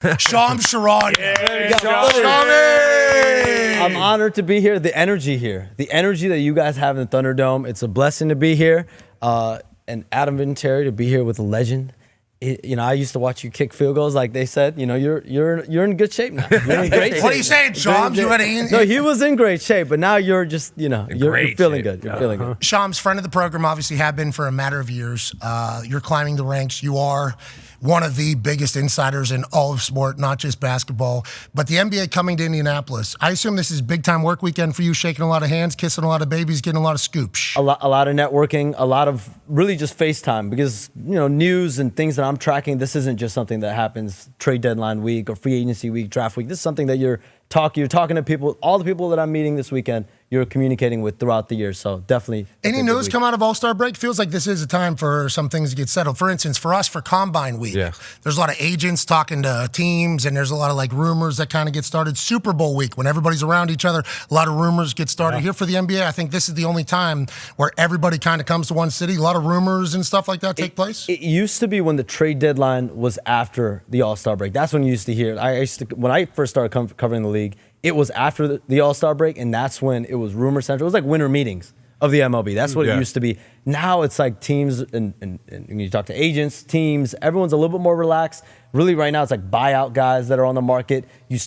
Shams Charania. I'm honored to be here. The energy that you guys have in the Thunderdome, it's a blessing to be here. And Adam Vinatieri to be here with a legend. I used to watch you kick field goals, like they said. You're in good shape now. You're in great shape. What are you saying, Shams? No, he was in great shape, but now you're just, you're feeling good. You're feeling good. Shams, friend of the program, obviously have been for a matter of years. You're climbing the ranks. You are one of the biggest insiders in all of sport, not just basketball. But the NBA coming to Indianapolis. I assume this is big time work weekend for you, shaking a lot of hands, kissing a lot of babies, getting a lot of scoops. A lot of networking, a lot of really just FaceTime because, news and things that I'm tracking, this isn't just something that happens trade deadline week or free agency week, draft week. This is something that you're talking to people, all the people that I'm meeting this weekend, you're communicating with throughout the year. So definitely. Any news come out of All-Star break? Feels like this is a time for some things to get settled. For instance, for us, for Combine Week, there's a lot of agents talking to teams, and there's a lot of rumors that kind of get started. Super Bowl week, when everybody's around each other, a lot of rumors get started. Here for the NBA, I think this is the only time where everybody kind of comes to one city. A lot of rumors and stuff like that take place. It used to be when the trade deadline was after the All-Star break. That's when you used to hear it. When I first started covering the league, it was after the All-Star break, and that's when it was rumor central. It was like winter meetings of the MLB. That's what it used to be. Now it's like teams, and when you talk to agents, teams, everyone's a little bit more relaxed. Really, right now, it's like buyout guys that are on the market. You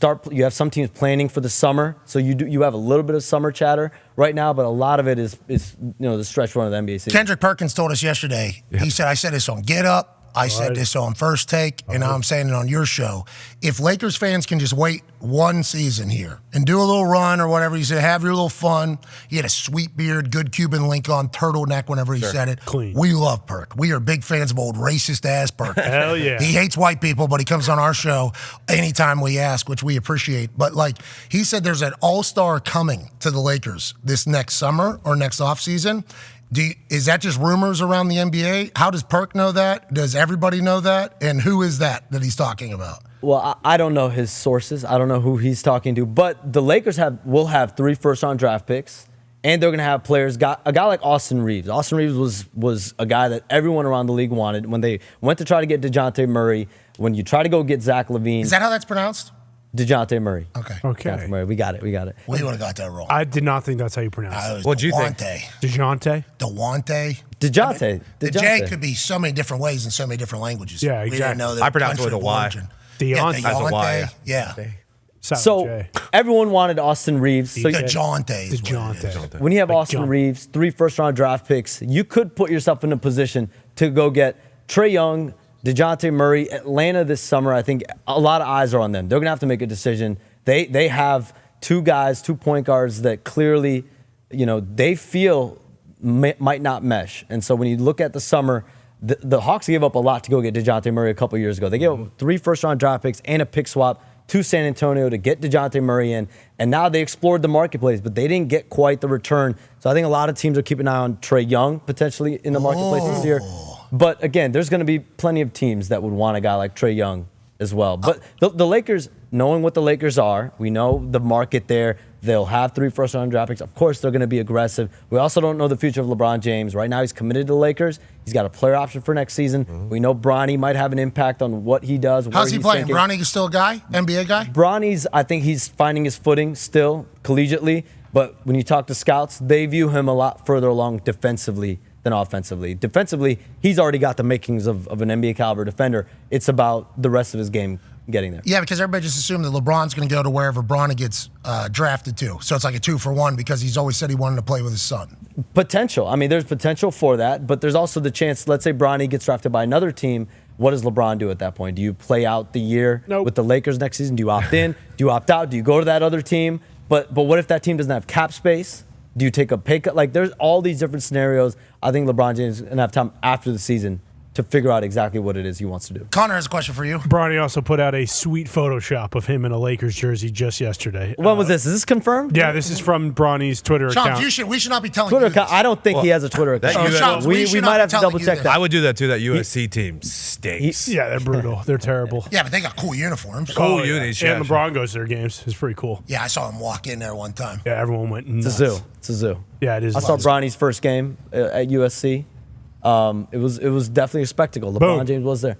have some teams planning for the summer, so you have a little bit of summer chatter right now, but a lot of it is the stretch run of the NBA season. Kendrick Perkins told us yesterday, he said, I said this on Get Up, I said this on First Take, and now I'm saying it on your show. If Lakers fans can just wait one season here and do a little run or whatever, he said, have your little fun. He had a sweet beard, good Cuban link on, turtleneck whenever he said it. Clean. We love Perk. We are big fans of old racist-ass Perk. Hell yeah. He hates white people, but he comes on our show anytime we ask, which we appreciate. But he said there's an all-star coming to the Lakers this next summer or next offseason. Is that just rumors around the NBA? How does Perk know that? Does everybody know that? And who is that he's talking about? Well, I don't know his sources. I don't know who he's talking to. But the Lakers will have 3 first-round draft picks, and they're going to have players. A guy like Austin Reeves. Austin Reeves was a guy that everyone around the league wanted. When they went to try to get DeJounte Murray, when you try to go get Zach LaVine. Is that how that's pronounced? DeJounte Murray. Okay. DeJounte Murray. We got it. We would have got that wrong. I did not think that's how you pronounce it. What'd you think? DeJounte? DeJounte. The J could be so many different ways in so many different languages. Yeah, exactly. We didn't know that I pronounce it with a Y. Deontay. That's a Y. Yeah. So everyone wanted Austin Reeves. So DeJounte. When you have Austin Reeves, 3 first-round draft picks, you could put yourself in a position to go get Trae Young, DeJounte Murray. Atlanta this summer, I think a lot of eyes are on them. They're going to have to make a decision. They have 2 point guards that clearly, they feel might not mesh. And so when you look at the summer, the Hawks gave up a lot to go get DeJounte Murray a couple years ago. They gave up 3 first-round draft picks and a pick swap to San Antonio to get DeJounte Murray in. And now they explored the marketplace, but they didn't get quite the return. So I think a lot of teams are keeping an eye on Trae Young potentially in the marketplace this year. But again, there's going to be plenty of teams that would want a guy like Trae Young as well. But the Lakers, knowing what the Lakers are, we know the market there. They'll have 3 first-round draft picks. Of course, they're going to be aggressive. We also don't know the future of LeBron James. Right now, he's committed to the Lakers. He's got a player option for next season. We know Bronny might have an impact on what he does. How's he playing? Bronny is still a guy? NBA guy? I think he's finding his footing still collegiately. But when you talk to scouts, they view him a lot further along defensively than offensively. Defensively, he's already got the makings of an NBA caliber defender. It's about the rest of his game getting there. Yeah, because everybody just assumed that LeBron's going to go to wherever Bronny gets drafted to. So it's like a 2-for-1 because he's always said he wanted to play with his son. Potential. I mean, there's potential for that, but there's also the chance, let's say Bronny gets drafted by another team. What does LeBron do at that point? Do you play out the year with the Lakers next season? Do you opt in? Do you opt out? Do you go to that other team? But what if that team doesn't have cap space? Do you take a pay cut? There's all these different scenarios. I think LeBron James is going to have time after the season to figure out exactly what it is he wants to do. Connor has a question for you. Bronny also put out a sweet Photoshop of him in a Lakers jersey just yesterday. When was this? Is this confirmed? Yeah, this is from Bronny's Twitter account. We should not be telling Twitter you this. account. I don't think he has a Twitter account. We might have to double check that. I would do that too. That USC team stinks. Yeah, they're brutal. They're terrible. Yeah, but they got cool uniforms. Cool unis. Yeah. And LeBron goes to their games. It's pretty cool. Yeah, I saw him walk in there one time. Yeah, everyone went nuts. It's a zoo. Yeah, it is. I saw Bronny's first game at USC. It was definitely a spectacle. LeBron James was there.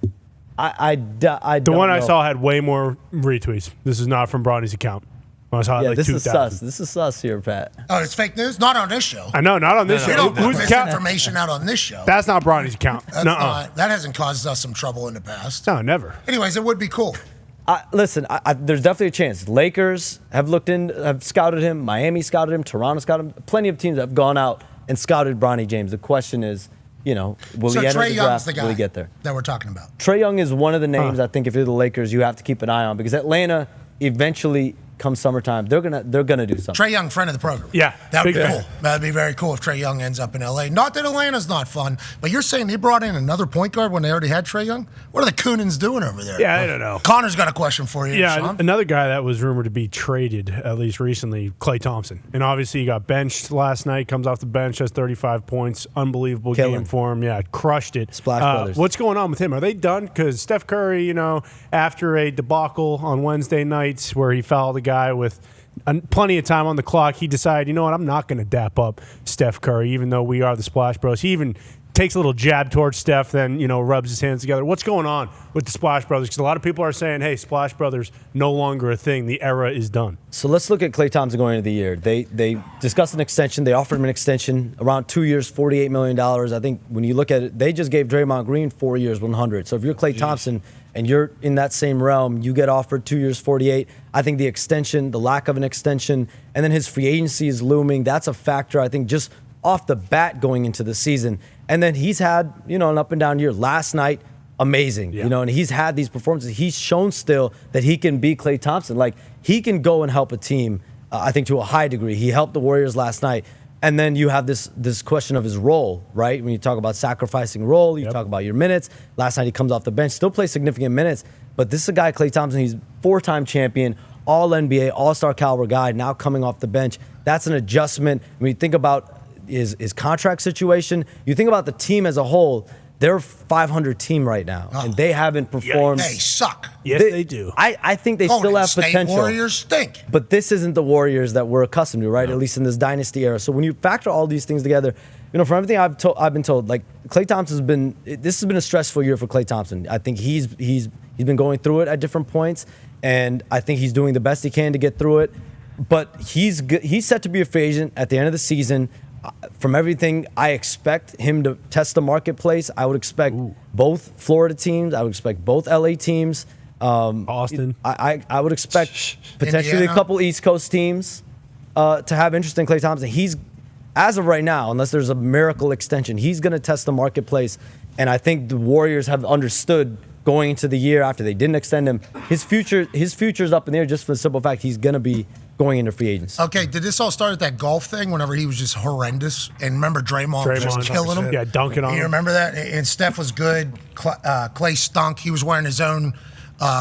The one I saw had way more retweets. This is not from Bronny's account. I saw Yeah, like this 2,000. is sus. This is sus here, Pat. Oh, it's fake news? Not on this show. I know, not on this We show. don't put Whose this account? information out on this show. That's not Bronny's account. That's not, that hasn't caused us some trouble in the past. No, never. Anyways, it would be cool. Listen, there's definitely a chance. Lakers have scouted him. Miami scouted him. Toronto scouted him. Plenty of teams have gone out and scouted Bronny James. The question is, will So he enter Trae the Young's draft? the guy Will he get there? that we're talking about. Trae Young is one of the names I think if you're the Lakers, you have to keep an eye on because Atlanta eventually, come summertime, they're gonna do something. Trae Young, friend of the program. Yeah, That would be big cool. fan. That'd be very cool if Trae Young ends up in LA. Not that Atlanta's not fun, but you're saying they brought in another point guard when they already had Trae Young? What are the Coonans doing over there? Yeah, I don't know. Connor's got a question for you, Yeah, Sean. another guy that was rumored to be traded, at least recently, Klay Thompson. And obviously he got benched last night, comes off the bench, has 35 points. Unbelievable Killing. game for him. Yeah, crushed it. Splash Brothers. What's going on with him? Are they done? Because Steph Curry, after a debacle on Wednesday nights where he fouled a guy with plenty of time on the clock, he decided, you know what, I'm not going to dap up Steph Curry, even though we are the Splash Bros. He even takes a little jab towards Steph, then, rubs his hands together. What's going on with the Splash Brothers? Because a lot of people are saying, hey, Splash Brothers, no longer a thing. The era is done. So let's look at Klay Thompson going into the year. They discussed an extension. They offered him an extension around 2 years, $48 million. I think when you look at it, they just gave Draymond Green 4 years, 100. So if you're Klay Thompson and you're in that same realm, you get offered 2 years, 48. I think the extension, the lack of an extension, and then his free agency is looming. That's a factor, I think, just off the bat going into the season. And then he's had, an up and down year. Last night, amazing, and he's had these performances. He's shown still that he can be Klay Thompson. Like, he can go and help a team, I think, to a high degree. He helped the Warriors last night. And then you have this question of his role, right? When you talk about sacrificing role, you talk about your minutes. Last night he comes off the bench, still plays significant minutes. But this is a guy, Klay Thompson, he's 4-time champion, all-NBA, all-star caliber guy, now coming off the bench. That's an adjustment. When you think about his contract situation, you think about the team as a whole, they're a 500 team right now, and they haven't performed. They suck. Yes, they do. I think they Golden still have State potential. Warriors stink. But this isn't the Warriors that we're accustomed to, right? At least in this dynasty era. So when you factor all these things together, from everything I've been told, like Klay Thompson's this has been a stressful year for Klay Thompson. I think he's been going through it at different points, and I think he's doing the best he can to get through it. But he's set to be a free agent at the end of the season. From everything, I expect him to test the marketplace. I would expect both Florida teams. I would expect both LA teams. Austin. I would expect potentially Indiana. a couple East Coast teams to have interest in Klay Thompson. He's, as of right now, unless there's a miracle extension, he's going to test the marketplace. And I think the Warriors have understood going into the year after they didn't extend him. His future's up in the air just for the simple fact he's going to be going into free agency. Okay, did this all start at that golf thing whenever he was just horrendous? And remember Draymond was just killing him? Yeah, dunking on him. You remember that? And Steph was good. Klay stunk. He was wearing his own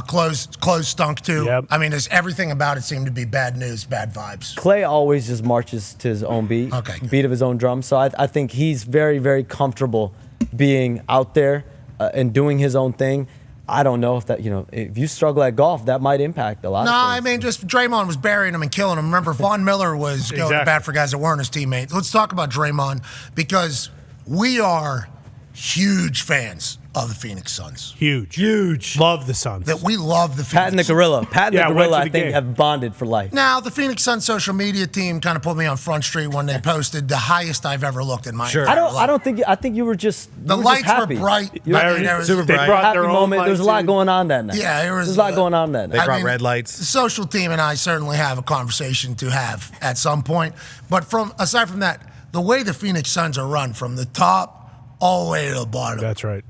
clothes stunk too. Yep. I mean, everything about it seemed to be bad news, bad vibes. Klay always just marches to his own beat, beat of his own drum. So I think he's very, very comfortable being out there and doing his own thing. I don't know if that, if you struggle at golf, that might impact a lot. No, of I things. mean, just Draymond was burying him and killing him. Remember, Von Miller was going to bat for guys that weren't his teammates. Let's talk about Draymond because we are huge fans of the Phoenix Suns. Huge. Love the Suns. That we love the Phoenix Pat and the Gorilla. Pat and the went Gorilla, to I the think, game. have bonded for life. Now, the Phoenix Suns social media team kind of put me on Front Street when they posted the highest I've ever looked in my entire life. I think you were just The lights were happy. bright. You were I mean, there was- Super they bright. happy Brought their own moment. There was a lot lights going on that night. Yeah, there was a lot going on that They night. brought red lights. The social team and I certainly have a conversation to have at some point. But aside from that, the way the Phoenix Suns are run from the top all the way to the bottom, That's right.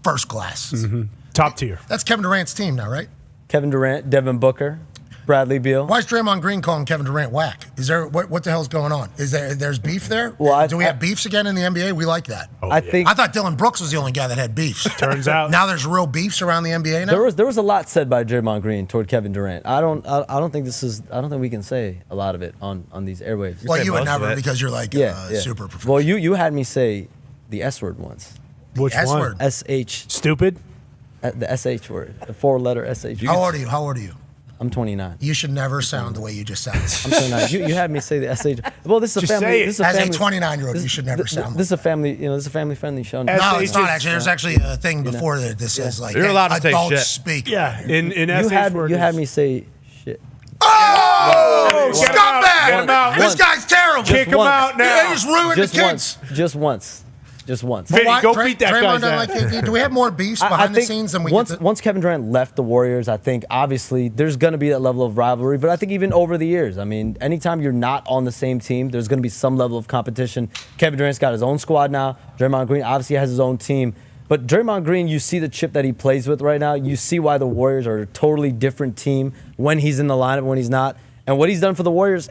first class. Top tier. That's Kevin Durant's team now, right? Kevin Durant, Devin Booker, Bradley Beal. Why is Draymond Green calling Kevin Durant whack? Is there what the hell's going on? There's beef there? Well, Do we have beefs again in the NBA? We like that. I think I thought Dylan Brooks was the only guy that had beefs. Turns out. Now there's real beefs around the NBA now. there was a lot said by Draymond Green toward Kevin Durant. I don't think we can say a lot of it on these airwaves. Well, say you would most of never it. because you're like Yeah. super professional. Well, you had me say the S word once. Which S one? word. SH, Stupid? the SH word, the 4-letter SH. How old are you? I'm 29. You should never sound the way you just sounded. I'm 29. You had me say the SH. Well, this is a Just family. say it. This is a As family. a 29-year-old, you should never sound. This is a family. This is a family-friendly show. No, it's not actually. There's actually a thing before that. This is like You're allowed to say adults shit. speak. Yeah, in You SH had word you is- had me say shit. Oh, Get him out, get him scumbag! out. This guy's terrible. Kick him once. out They now. just ruined Just the kids. once. Just once. Just once. Vinny, Why- go Dray- beat that Draymond guy's doesn't ass. like, do we have more beefs I behind the think scenes than we once get to? once Kevin Durant left the Warriors, I think obviously there's going to be that level of rivalry. But I think even over the years, I mean, anytime you're not on the same team, there's going to be some level of competition. Kevin Durant's got his own squad now. Draymond Green obviously has his own team. But Draymond Green, you see the chip that he plays with right now. You see why the Warriors are a totally different team when he's in the lineup, when he's not. And what he's done for the Warriors,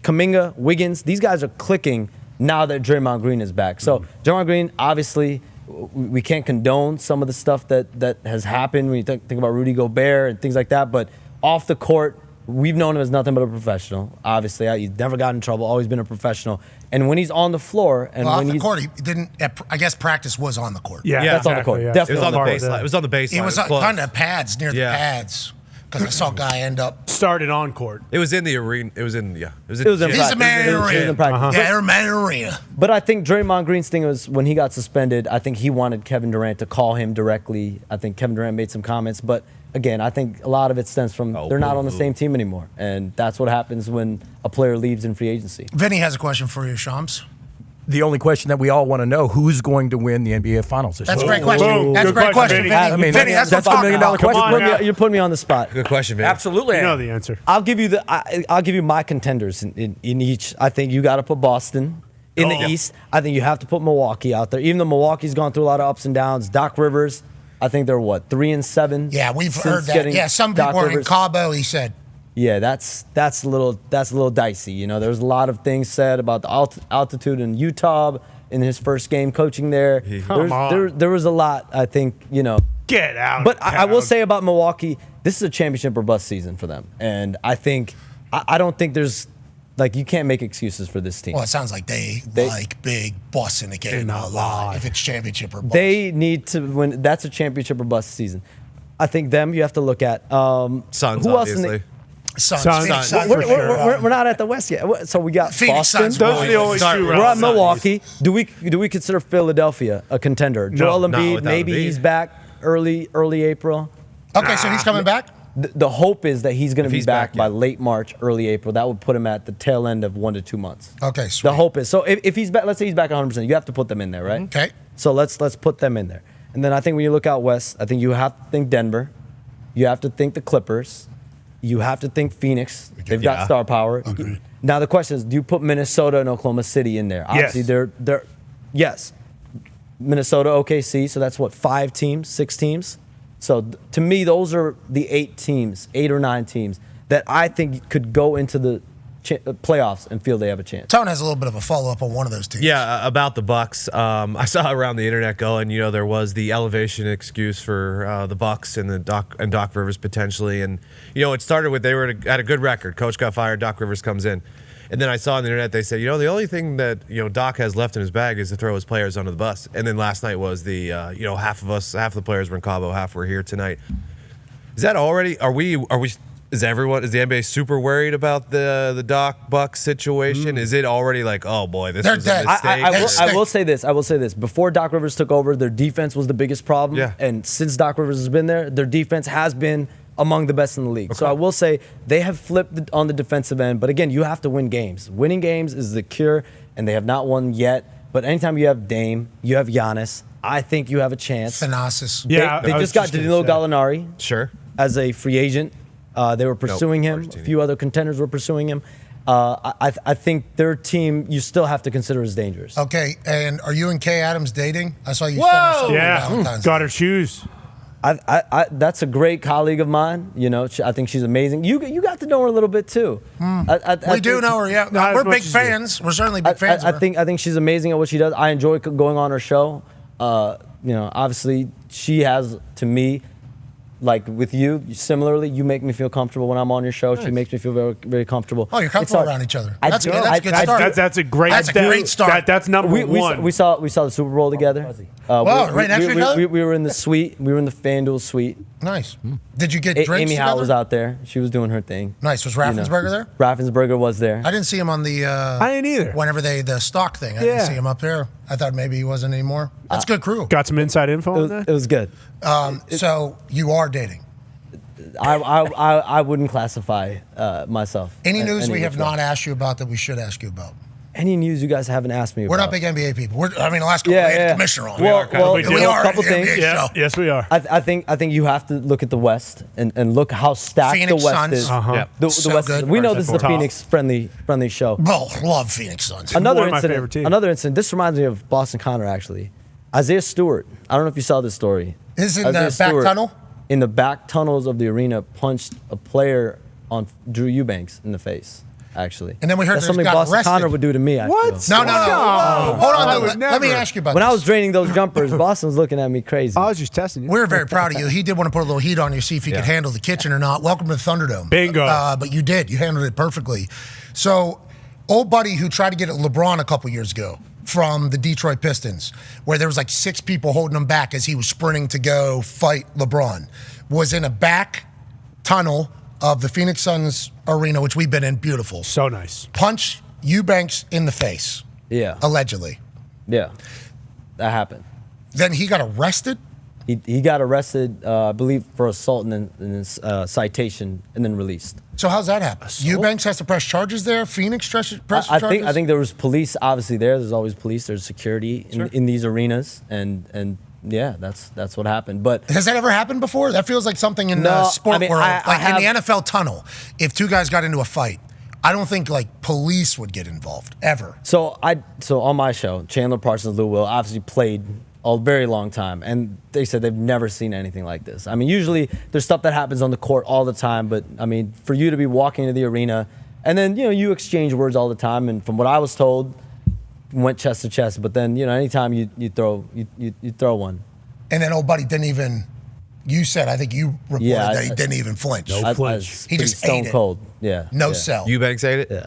Kuminga, Wiggins, these guys are clicking now that Draymond Green is back. So Draymond Green, obviously, we can't condone some of the stuff that has happened when you think about Rudy Gobert and things like that. But off the court, we've known him as nothing but a professional. Obviously, he's never gotten in trouble, always been a professional. And when he's on the floor and Well, when off the he's court, he didn't. I guess practice was on the court. Yeah, That's on the court. yeah. Definitely. It was on the Part of baseline. that. It was on the baseline. He was close. kind of pads near the Yeah. pads because I saw a guy end up. Started on court. It was in the arena. It was in It was in He's a practice. man in It the was in arena. practice. Yeah, they're a man in the arena. But I think Draymond Green's thing was when he got suspended, I think he wanted Kevin Durant to call him directly. I think Kevin Durant made some comments. But again, I think a lot of it stems from they're not on the same team anymore. And that's what happens when a player leaves in free agency. Vinny has a question for you, Shams. The only question that we all want to know, who's going to win the NBA Finals this That's a year? great question. Boom. That's a Good great question, question, Vinny. Vinny. I mean, Vinny, that's that's what a I'm $1 million talking question. Come on now. You're putting me on the spot. Good question, man. Absolutely. You know the answer. I'll give you I'll give you my contenders in each. I think you got to put Boston in the East. I think you have to put Milwaukee out there. Even though Milwaukee's gone through a lot of ups and downs. Doc Rivers, I think they're 3-7. Yeah, we've since heard that. getting Yeah, some Doc people are in Rivers. Cabo. He said. Yeah, that's a little dicey. You know, there's a lot of things said about the altitude in Utah in his first game coaching there. Come on. There was a lot. I think Get out. But of I will town. say about Milwaukee, this is a championship or bust season for them, and I think I don't think there's you can't make excuses for this team. Well, it sounds like they like big boss in the game not a lot. lie. If it's championship or bust. They need to win. That's a championship or bust season. I think them. You have to look at Suns, who else in obviously. the, Suns. Suns. Phoenix Suns. Suns For for sure. sure. we're not at the West yet. So we got Phoenix Boston. Suns. Those are the only Start two. with We're rounds. at Milwaukee. Do we consider Philadelphia a contender? Joel not Embiid, without maybe Embiid. he's back early April. Okay, so he's coming back. The hope is that he's going to be he's back back, by yeah. late March, early April. That would put him at the tail end of 1 to 2 months. Okay, sweet. The hope is so if he's back. Let's say he's back 100%. You have to put them in there, right? Okay. So let's put them in there. And then I think when you look out west, I think you have to think Denver. You have to think the Clippers. You have to think Phoenix. They've got Yeah. star power. Agreed. Now the question is, do you put Minnesota and Oklahoma City in there? Obviously, they're yes. Minnesota, OKC. So that's what 5 teams, 6 teams. So to me, those are the 8 or 9 teams that I think could go into the playoffs and feel they have a chance. Tone has a little bit of a follow up on one of those teams. Yeah, about the Bucks. I saw around the internet going. There was the elevation excuse for the Bucks and Doc Rivers potentially, and it started with they were at a good record. Coach got fired. Doc Rivers comes in, and then I saw on the internet they said, the only thing that Doc has left in his bag is to throw his players under the bus. And then last night was the half of the players were in Cabo, half were here tonight. Is that already? Are we? Is the NBA super worried about the Doc Bucks situation? Is it already like, oh boy, this They're was dead. a mistake? I will say this. Before Doc Rivers took over, their defense was the biggest problem. Yeah. And since Doc Rivers has been there, their defense has been among the best in the league. So I will say they have flipped on the defensive end. But again, you have to win games. Winning games is the cure, and they have not won yet. But anytime you have Dame, you have Giannis, I think you have a chance. Thanasis. Yeah, They I was just got gonna Danilo say. Gallinari Sure. as a free agent. They were pursuing him. Argentina. A few other contenders were pursuing him. I think their team you still have to consider as dangerous. Okay, and are you and Kay Adams dating? I saw you. Whoa! send her something on Yeah, Valentine's got Day. her shoes. That's a great colleague of mine. I think she's amazing. You got to know her a little bit too. We do know her. Yeah, Not as we're much big as you. fans. We're certainly big fans. I of her. think she's amazing at what she does. I enjoy going on her show. Obviously she has to me, like with you, similarly, you make me feel comfortable when I'm on your show. She makes me feel very, very comfortable. Oh, you're It's comfortable hard. around each other. I That's do. good. That's a good start. That's a great. That's a great start. That's number one. We saw the Super Bowl together. Wow, right next to each other? We were in the suite. We were in the FanDuel suite. Nice. Did you get drinks Amy together? Howe was out there. She was doing her thing. Nice. Was Raffensperger there? Raffensperger was there. I didn't see him on the. I didn't either. Whenever the stock thing, I didn't see him up there. I thought maybe he wasn't anymore. That's good crew. Got some inside info on that? It was good. So you are dating. I wouldn't classify myself. Any news we have which way. not asked you about that we should ask you about? Any news you guys haven't asked me about? We're not big NBA people. The last couple we had the commissioner on. Well, We we do. are a couple an NBA things. show. Yes, we are. I think you have to look at the West and look how stacked Phoenix the West Suns. is. Uh-huh. Yep. The So West. good. We know this is a Top. Phoenix friendly show. Oh, love Phoenix Suns. Another One of my incident. favorite teams. Another incident. This reminds me of Boston Connor actually. Isaiah Stewart. I don't know if you saw this story. This is in Isaiah the back Stewart, tunnel? In the back tunnels of the arena, punched a player on Drew Eubanks in the face. Actually, And then we heard that's that he something got Boston arrested. Connor would do to me. I What? feel. No. Oh, Hold I on. would Let me never. ask you about When this. I was draining those jumpers, Boston was looking at me crazy. I was just testing you. We're very proud of you. He did want to put a little heat on you, see if you could handle the kitchen or not. Welcome to the Thunderdome. Bingo. But you did. You handled it perfectly. So, old buddy who tried to get at LeBron a couple years ago from the Detroit Pistons, where there was like 6 people holding him back as he was sprinting to go fight LeBron, was in a back tunnel of the Phoenix Suns arena, which we've been in. Beautiful. So nice. Punch Eubanks in the face, yeah, allegedly. yeah, that happened. Then he got arrested. He got arrested, I believe, for assault and then citation, and then released. So how's that happen? Eubanks has to press charges there. Phoenix press I charges. think there was police obviously there. There's always police. There's security in these arenas, and yeah, that's what happened. But Has that ever happened before? That feels like something in the No, sport I mean, world. I Like in have- the NFL tunnel, if 2 guys got into a fight, I don't think like police would get involved ever. So on my show, Chandler Parsons, Lou Will obviously played a very long time, and they said they've never seen anything like this. I mean, usually there's stuff that happens on the court all the time, but I mean, for you to be walking into the arena, and then you exchange words all the time, and from what I was told, went chest to chest. But then anytime you throw one. And then old buddy didn't even. You said, I think you reported that he didn't even flinch. No flinch. He just stone ate it. cold. Yeah. No yeah. sell. Eubanks ate it? Yeah.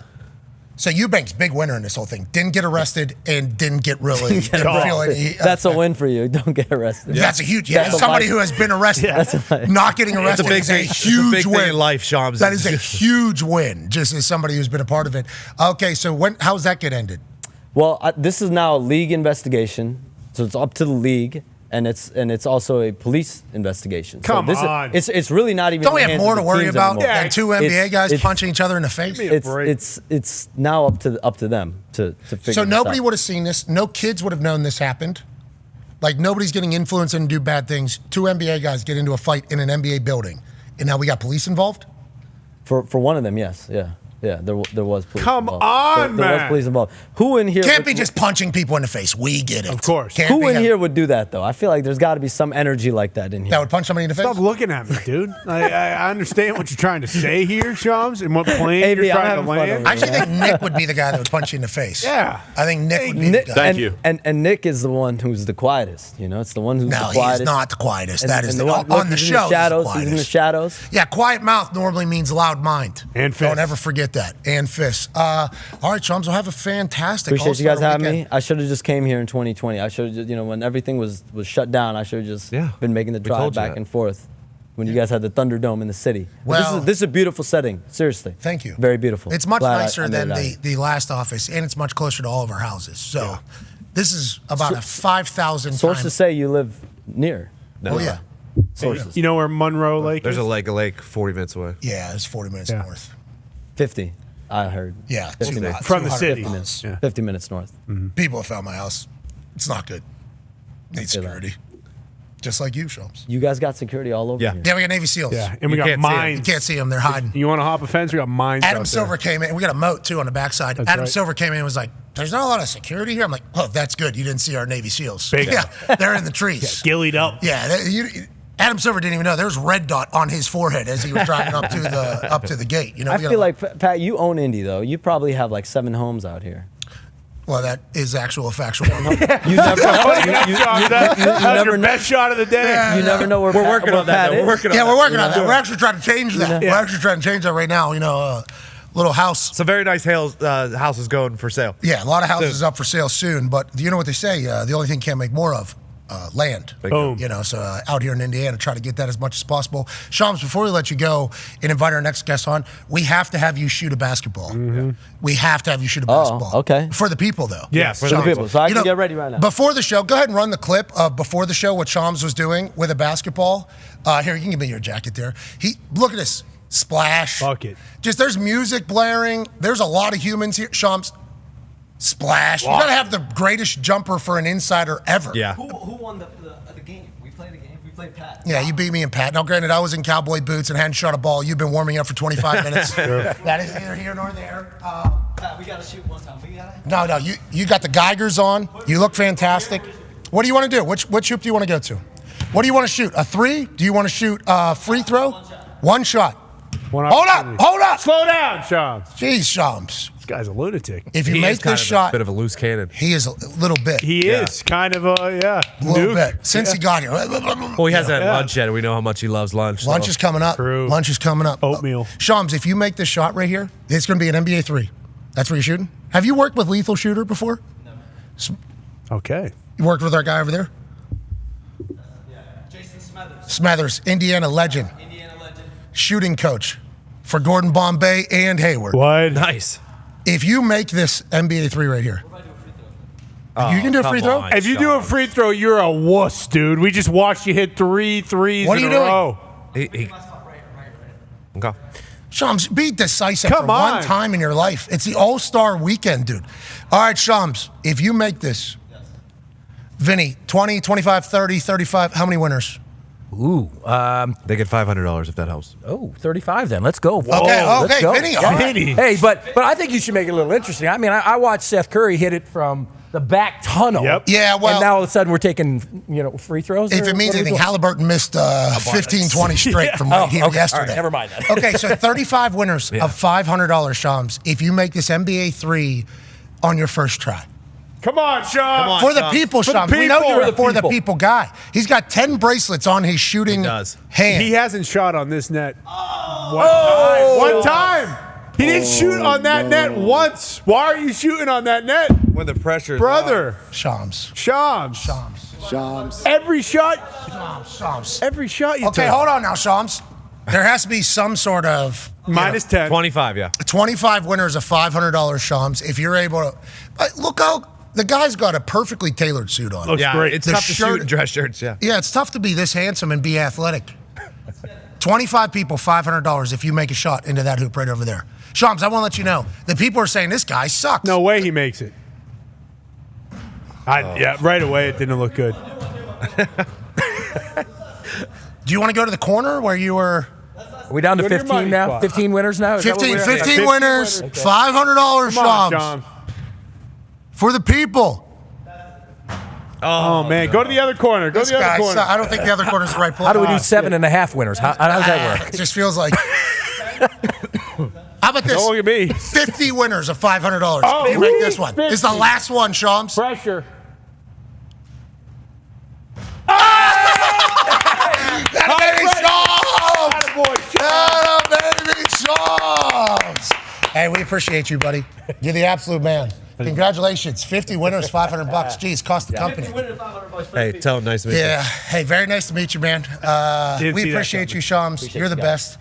So Eubanks, big winner in this whole thing. Didn't get arrested and didn't get really. didn't feel any, That's a win for you. Don't get arrested. That's a huge. Yeah, That's a somebody life- who has been arrested, not getting arrested big is a thing. It's a huge big thing win in life, Shams. That is a huge win, just as somebody who's been a part of it. Okay, so how's that get ended? Well, this is now a league investigation, so it's up to the league, and it's also a police investigation. Come so on. It's really not even. Don't we in the have hands more of to the worry teams about anymore. than 2 NBA It's- guys it's- punching each other in the face? It's now up to them to figure. So this nobody out. would have seen this. No kids would have known this happened. Like nobody's getting influenced and do bad things. 2 NBA guys get into a fight in an NBA building, and now we got police involved. For one of them, yes, yeah. There was police Come involved. on, there was man. police involved. Who in here Can't would- be just punching people in the face. We get it. Of course. Can't Who be in that- here would do that though? I feel like there's got to be some energy like that in here. that would punch somebody in the face? Stop looking at me, dude. I understand what you're trying to say here, Shams, and what plane AB, you're I'm trying to having fun land. over I actually think Nick would be the guy that would punch you in the face. Yeah. I think Nick would be Nick, the guy. and, you. And Nick is the one who's the quietest. It's the one who's No, the quietest. he's not the quietest. And- That is and the, one- on the he's show. In the shadows. He's He's in the quietest. shadows. Yeah, quiet mouth normally means loud mind. And Don't fist. ever forget that. And fists. All right, Chums, we'll have a fantastic Appreciate you guys All-Star having weekend. me. I should have just came here in 2020. I should have just, when everything was shut down, I should have just Yeah, been making the we drive told you back that. and forth when you guys had the Thunderdome in the city. But Well- this is a beautiful setting. Seriously. Thank you. Very beautiful. It's much Glad nicer I made than it out. the last office, and it's much closer to all of our houses. So this is about a 5,000 Sources times. say you live near. Oh, yeah. Sources. You know where Monroe Lake There's is? a lake 40 minutes away. Yeah, it's 40 minutes Yeah. north. 50, I heard. Yeah, 50 too minutes. hot, From too the hot. city. 50 minutes. Yeah. 50 minutes north. People have found my house. It's not good. Needs Feel that. security. Just like you, Shums. You guys got security all over Yeah. here. Yeah, we got Navy SEALs. Yeah, and we You got can't see 'em. mines. You can't see them. They're hiding. You want to hop a fence? We got mines. Adam out Silver there. came in. We got a moat, too, on the backside. That's Adam right. Silver came in and was like, there's not a lot of security here. I'm like, oh, that's good. You didn't see our Navy SEALs. Big. Yeah, they're in the trees. Gillied up. Yeah, Adam Silver didn't even know there was red dot on his forehead as he was driving up to the gate. I we got feel like, Pat, you own Indy, though. You probably have like 7 homes out here. well, that is actual factual. You never, That's you never your know. best shot of the day. You never know where We're Pat, working where on that. Pat Though. is. We're working on Yeah, that. we're working on that. We're actually trying to change that. We're actually trying to change that right now. Little house. Some very nice houses going for sale. Yeah, a lot of houses up for sale soon. But you know what they say? The only thing you can't make more of, land. Boom. You know, so out here in Indiana, try to get that as much as possible. Shams, before we let you go and invite our next guest on, we have to have you shoot a basketball. We have to have you shoot a basketball. Okay. For the people, though. Yes. For the people. So I can get ready right now. Before the show, go ahead and run the clip of before the show what Shams was doing with a basketball. Here, you can give me your jacket there. Look at this. Splash. Bucket. Just there's music blaring. There's a lot of humans here. Shams. Splash. You gotta have the greatest jumper for an insider ever. Yeah. Who won the game? We played a game. We played Pat. Yeah, you beat me in Pat. Now, granted, I was in cowboy boots and hadn't shot a ball. You've been warming up for 25 minutes. That is neither here nor there. Pat, we gotta shoot one time. No, you got the Geigers on. You look fantastic. What do you want to do? Which hoop do you want to go to? What do you want to shoot? A 3? Do you want to shoot a free throw? One shot. Hold up. Slow down, Shams. Jeez, Shams. This guy's a lunatic. If you He make is kind this of shot, a bit of a loose cannon. he is a little bit. He is kind of a a little nuke. bit. Since he got here. Well, he hasn't had lunch yet, and we know how much he loves lunch. Lunch so. is coming up. True. Lunch is coming up. Oatmeal. Shams, if you make this shot right here, it's going to be an NBA 3. That's where you're shooting? Have you worked with Lethal Shooter before? Okay. You worked with our guy over there? Jason Smathers. Smathers, Indiana legend. Shooting coach for Gordon Bombay and Hayward. What? Nice. If you make this NBA 3 right here, you can do a free come throw? on. If you do a free throw, you're a wuss, dude. We just watched you hit 3 threes What are in you a doing? row. Okay. Shams, be decisive Come for on. one time in your life. It's the All-Star weekend, dude. All right, Shams, if you make this, Vinny, 20, 25, 30, 35, how many winners? Ooh. They get $500 if that helps. 35 then. Let's go. Okay, Let's go. Vinny, all right. Vinny. Hey, but I think you should make it a little interesting. I mean, I watched Seth Curry hit it from the back tunnel. Yep. Yeah, well- And now all of a sudden we're taking, free throws. If or it means what are we anything, doing? Halliburton missed 15, 20 straight from right here okay. yesterday. All right, never mind that. Okay, so 35 winners of $500, Shams, if you make this NBA 3 on your first try. Come on, Shams. For the people, For the Shams. We know people. you're a For the for the people. people guy. He's got 10 bracelets on his shooting He does. hand. He hasn't shot on this net. One time. He didn't shoot on that net once. Why are you shooting on that net? When the pressure is Brother. Shams. Shams. Every shot. Shams. Every shot you Okay, take. hold on now, Shams. There has to be some sort of Minus 10. 25, yeah. 25 winners of $500, Shams. If you're able to look how the guy's got a perfectly tailored suit on. Looks Yeah, great. it's The tough to shirt- shoot in dress shirts, yeah. Yeah, it's tough to be this handsome and be athletic. 25 people, $500 if you make a shot into that hoop right over there. Shams, I want to let you know, the people are saying this guy sucks. No way he makes it. Yeah, right away it didn't look good. Do you want to go to the corner where you were? Are we down to Go to your 15 money now? spot. 15 winners now? Is that what 15, we're at? 15 15 winners, winners. $500, Come on, Shams. Shams. For the people. Oh, man. Go to the other corner. Go to This the other guy corner. sucks. I don't think the other corner's the right place. How do we do 7.5 winners? How does that work? It just feels like. How about this? Don't look at me. 50 winners of $500. Oh, if you make this one. 50. It's the last one, Shams. Pressure. Baby Shams! Attaboy, Baby Shams! Hey, we appreciate you, buddy. You're the absolute man. Congratulations. 50 winners, $500. Jeez, cost the company. Hey, tell him nice to meet you. Yeah. Hey, very nice to meet you, man. Didn't We see that appreciate coming. you, Shams. You're the best.